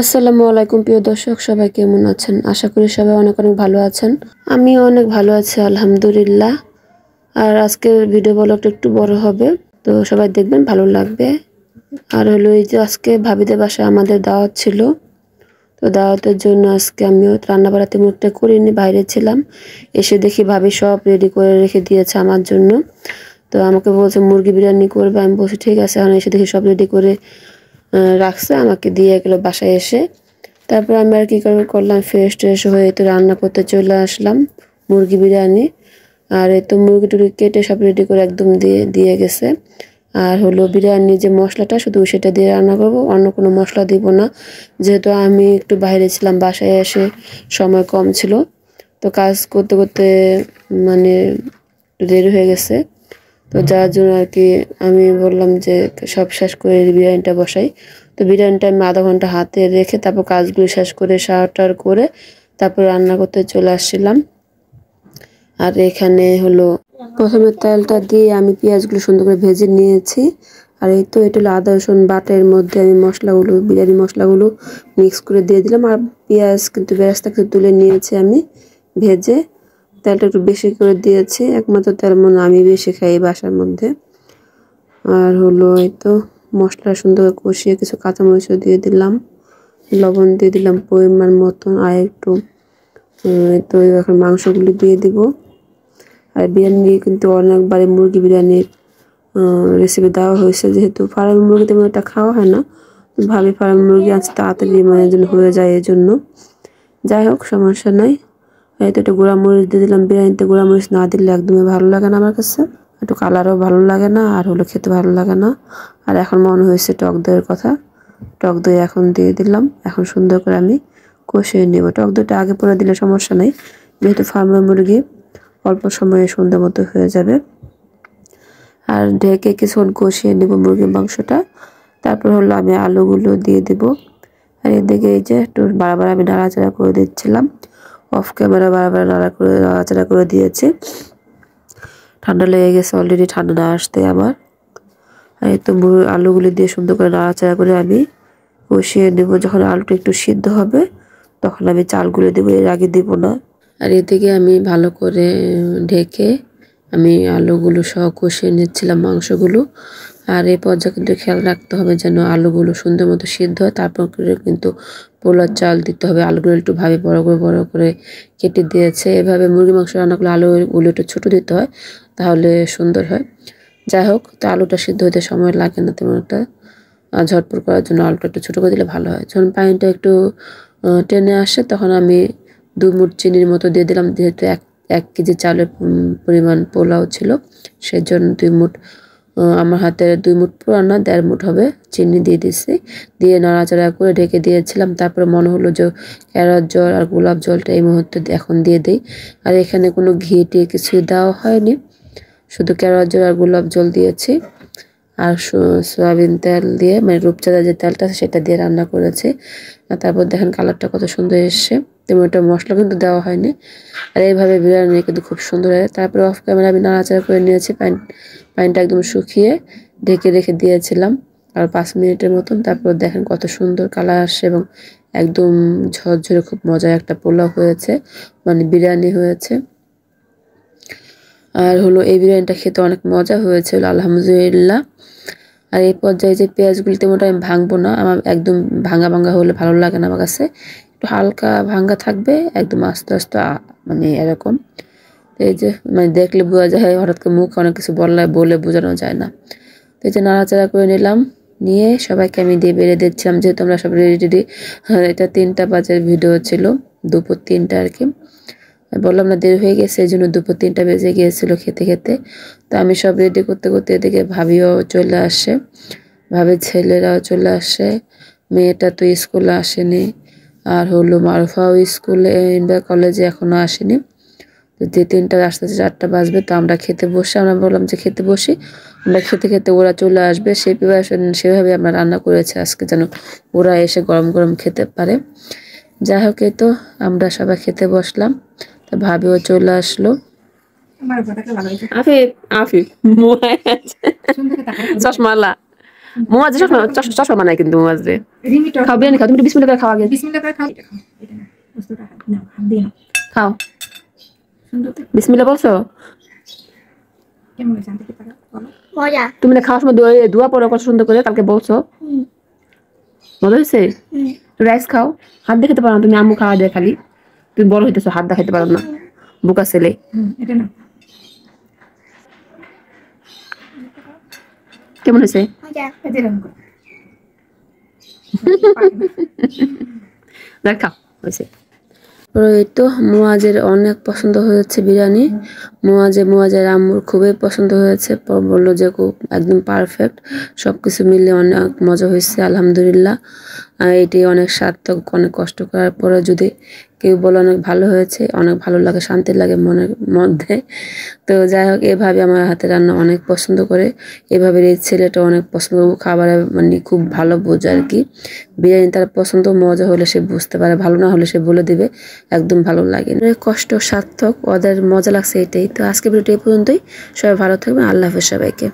আসসালামু আলাইকুম প্রিয় দর্শক, সবাই কেমন আছেন? আশা করি সবাই অনেক অনেক ভালো আছেন। আমিও অনেক ভালো আছি আলহামদুলিল্লাহ। আর আজকের ভিডিও ব্লগটা একটু বড় হবে, তো সবাই দেখবেন, ভালো লাগবে। আর হলো এই যে আজকে ভাবিদের বাসায় আমাদের দাওয়াত ছিল, তো দাওয়াতের জন্য আজকে আমিও রান্না বাড়া তেমন একটা করিনি, বাইরে ছিলাম। এসে দেখি ভাবি সব রেডি করে রেখে দিয়েছে আমার জন্য। তো আমাকে বলছে মুরগি বিরিয়ানি করবে, আমি বলছি ঠিক আছে। আমি এসে দেখি সব রেডি করে রাখছে, আমাকে দিয়ে গেলো বাসায় এসে। তারপর আমি আর কি করলাম, ফ্রেশ ট্রেশ হয়ে তো রান্না করতে চলে আসলাম মুরগি বিরিয়ানি। আর এই তো মুরগি টুরগি কেটে সব রেডি করে একদম দিয়ে দিয়ে গেছে। আর হলো বিরিয়ানির যে মশলাটা, শুধু সেটা দিয়ে রান্না করবো, অন্য কোনো মশলা দিব না। যেহেতু আমি একটু বাইরে ছিলাম, বাসায় এসে সময় কম ছিল, তো কাজ করতে করতে মানে দেরি হয়ে গেছে। তো যার জন্য আর কি আমি বললাম যে সব শেষ করে বিরিয়ানিটা বসাই। তো বিরিয়ানিটা আমি আধা ঘন্টা হাতে রেখে তারপর কাজগুলো শেষ করে শাওয়ার করে তারপর রান্না করতে চলে আসছিলাম। আর এখানে হলো প্রথমে তেলটা দিয়ে আমি পেঁয়াজগুলো সুন্দর করে ভেজে নিয়েছি। আর এই তো এটা হলো আদা রসুন বাটার মধ্যে আমি মশলাগুলো, বিরিয়ানি মশলাগুলো মিক্স করে দিয়ে দিলাম। আর পেঁয়াজ কিন্তু বেরেস্তা কিন্তু তুলে নিয়েছি আমি ভেজে। তেলটা একটু বেশি করে দিয়েছি, একমাত্র তেল মনে আমি বেশি খাই এই বাসার মধ্যে। আর হলো এই তো মশলা সুন্দর করে কষিয়ে কিছু কাঁচামরিচও দিয়ে দিলাম, লবণ দিয়ে দিলাম পরিমাণ মতন। আর একটু তো এখন মাংসগুলি দিয়ে দিব। আর বিরিয়ানি কিন্তু অনেকবারে মুরগি বিরিয়ানির রেসিপি দেওয়া হয়েছে, যেহেতু ফার্মের মুরগি তেমন একটা খাওয়া হয় না, ভাবি ফার্মের মুরগি আজ তাড়াতাড়ি মানে যেন হয়ে যায়, এই জন্য। যাই হোক, সমস্যা নাই। এই তো একটু গুঁড়ামরিচ দিয়ে দিলাম। বিরিয়ানিতে গুঁড়ামরিচ না দিলে একদমই ভালো লাগে না আমার কাছে, একটু কালারও ভালো লাগে না, আর হলো খেতে ভালো লাগে না। আর এখন মনে হয়েছে টক দইয়ের কথা, টক দই এখন দিয়ে দিলাম। এখন সুন্দর করে আমি কষিয়ে নেব। টক দইটা আগে পরে দিলে সমস্যা নেই, যেহেতু ফার্মের মুরগি অল্প সময়ে সুন্দর মতো হয়ে যাবে। আর ঢেকে কিছুক্ষণ কষিয়ে নেব মুরগির মাংসটা। তারপর হলো আমি আলুগুলো দিয়ে দিব। আর এদিকে এই যে একটু বারবার আমি নাড়াচাড়া করে দিচ্ছিলাম, অফ ক্যামেরা বারবার নাড়াচাড়া করে দিয়েছি। ঠান্ডা লেগে গেছে অলরেডি, ঠান্ডা না আসতে আমার। আর এই তো আলুগুলি দিয়ে সুন্দর করে নাড়াচাড়া করে আমি কষিয়ে নেব। যখন আলুটা একটু সিদ্ধ হবে তখন আমি চালগুলো দেবো, এর আগে দিব না। আর এদিকে আমি ভালো করে ঢেকে আমি আলুগুলো সহ কষিয়ে নিচ্ছিলাম মাংসগুলো। আর এই পর্যায়ে কিন্তু খেয়াল রাখতে হবে যেন আলুগুলো সুন্দর মতো সিদ্ধ হয়। তারপর করে কিন্তু পোলার চাল দিতে হবে। আলুগুলো একটু ভাবে বড় করে কেটে দিয়েছে। এভাবে মুরগি মাংস রান্না করলে আলুগুলো একটু ছোটো দিতে হয়, তাহলে সুন্দর হয়। যাই হোক, তো আলুটা সিদ্ধ হতে সময় লাগে না তেমন একটা। ঝটপট করার জন্য আলুটা একটু ছোটো করে দিলে ভালো হয়। যখন পানিটা একটু টেনে আসে তখন আমি 2 মুঠ চিনির মতো দিয়ে দিলাম, যেহেতু এক কেজি চালের পরিমাণ পোলাও ছিল, সেজন্য 2 মুঠ, আমার হাতে 2 মুঠ পুরো না, 1.5 মুঠ হবে চিনি দিয়ে দিচ্ছি। দিয়ে নাড়াচাড়া করে ঢেকে দিয়েছিলাম। তারপরে মনে হলো যে কেওড়ার জল আর গোলাপ জলটা এই মুহূর্তে এখন দিয়ে দিই। আর এখানে কোনো ঘি টি কিছুই দেওয়া হয়নি, শুধু কেওড়ার জল আর গোলাপ জল দিয়েছি। আর সয়াবিন তেল দিয়ে, মানে রূপচাঁদা যে তেলটা সেটা দিয়ে রান্না করেছি। আর তারপর দেখেন কালারটা কত সুন্দর এসছে, তেমন একটা মশলা কিন্তু দেওয়া হয়নি। আর এইভাবে বিরিয়ানি কিন্তু খুব সুন্দর হয়। তারপরে অফ ক্যামেরা আমি নাড়াচাড়া করে নিয়েছি। পানিটা একদম শুকিয়ে ঢেকে রেখে দিয়েছিলাম আর 5 মিনিটের মতন। তারপর দেখেন কত সুন্দর কালার আসছে এবং একদম ঝরঝরে খুব মজার একটা পোলাও হয়েছে, মানে বিরিয়ানি হয়েছে। আর হলো এই বিরিয়ানিটা খেতে অনেক মজা হয়েছিল আলহামদুলিল্লাহ। আর এই পর্যায়ে যে পেঁয়াজগুলি তেমনটা আমি ভাঙবো না, আমার একদম ভাঙা ভাঙা হলে ভালো লাগে না আমার কাছে, একটু হালকা ভাঙা থাকবে, একদম আস্তে আস্তে মানে এরকম। এই যে মানে দেখলে বোঝা যায়, হঠাৎ করে মুখ অনেক কিছু বলে বোঝানো যায় না। তো এই যে নাড়াচাড়া করে নিলাম, নিয়ে সবাইকে আমি দিয়ে বেড়ে দিচ্ছিলাম, যেহেতু আমরা সব রেডি। এটা 3টা বাজে ভিডিও ছিল, দুপুর 3টা আর কি। বললাম না দেরি হয়ে গেছে, এই জন্য দুপুর 3টা বেজে গিয়েছিল খেতে খেতে। তো আমি সব রেডি করতে করতে এদিকে ভাবিও চলে আসে, ভাবির ছেলেরাও চলে আসে, মেয়েটা তো স্কুলে আসেনি। আর হলো মারুফাও স্কুলে কলেজে এখনো আসেনি। তো যে 3টা আসতে 4টা বাজবে, তো আমরা খেতে বসে, আমরা বললাম যে খেতে বসি, আমরা খেতে খেতে ওরা চলে আসবে, সেই প্রিপারেশন সেভাবে আমরা রান্না করেছি আজকে, যেন ওরা এসে গরম গরম খেতে পারে। যাই হোক, তো আমরা সবাই খেতে বসলাম। তা ভাবিও চলে আসলো। আফিফ আফিফ চশমালা মোয়াজ চশমা বানায় কিন্তু মোয়াজ রে খাও বিরিয়ানি খাও তুমি বিসমিল্লাহ করে খাও আগে বিসমিল্লাহ করে খাও এটা খাও এটা না বস্তুটা নাও হাত দিয়ে নাও খাও সুন্দর বিসমিল্লাহ বলছো কেমন জানতে কি পারো বলো মজা তুমি না খাওয়ার সময় দোয়া পড়ো কত সুন্দর করে কালকে বলছো মজা হয়েছে রাইস খাও হাত দেখাতে পারো না তুমি আম্মু খাওয়া দেয় খালি তুমি বড় হইতেছো হাত দেখাতে পারো না বোকা ছেলে এটা না কেমন হয়েছে মজা এটা রকম করো খাও হয়েছে এই তো মুয়াজের অনেক পছন্দ হয়েছে বিরিয়ানি মুয়াজের আম্মুর খুবই পছন্দ হয়েছে বললো যে খুব একদম পারফেক্ট সবকিছু মিলে অনেক মজা হয়েছে আলহামদুলিল্লাহ এটি অনেক সার্থক অনেক কষ্ট করার পরে যদি কেউ বলে অনেক ভালো হয়েছে অনেক ভালো লাগে শান্তি লাগে মনের মধ্যে তো যাই হোক এভাবে আমার হাতে রান্না অনেক পছন্দ করে এভাবে এই ছেলেটা অনেক পছন্দ খাবার মানে খুব ভালো বোঝে আর কি বিরিয়ানি তার পছন্দ মজা হলে সে বুঝতে পারে ভালো না হলে সে বলে দিবে একদম ভালো লাগে কষ্ট সার্থক ওদের মজা লাগছে এটাই তো আজকে ভিডিওটি এই পর্যন্তই সবাই ভালো থাকবেন আল্লাহ হাফেজ সবাইকে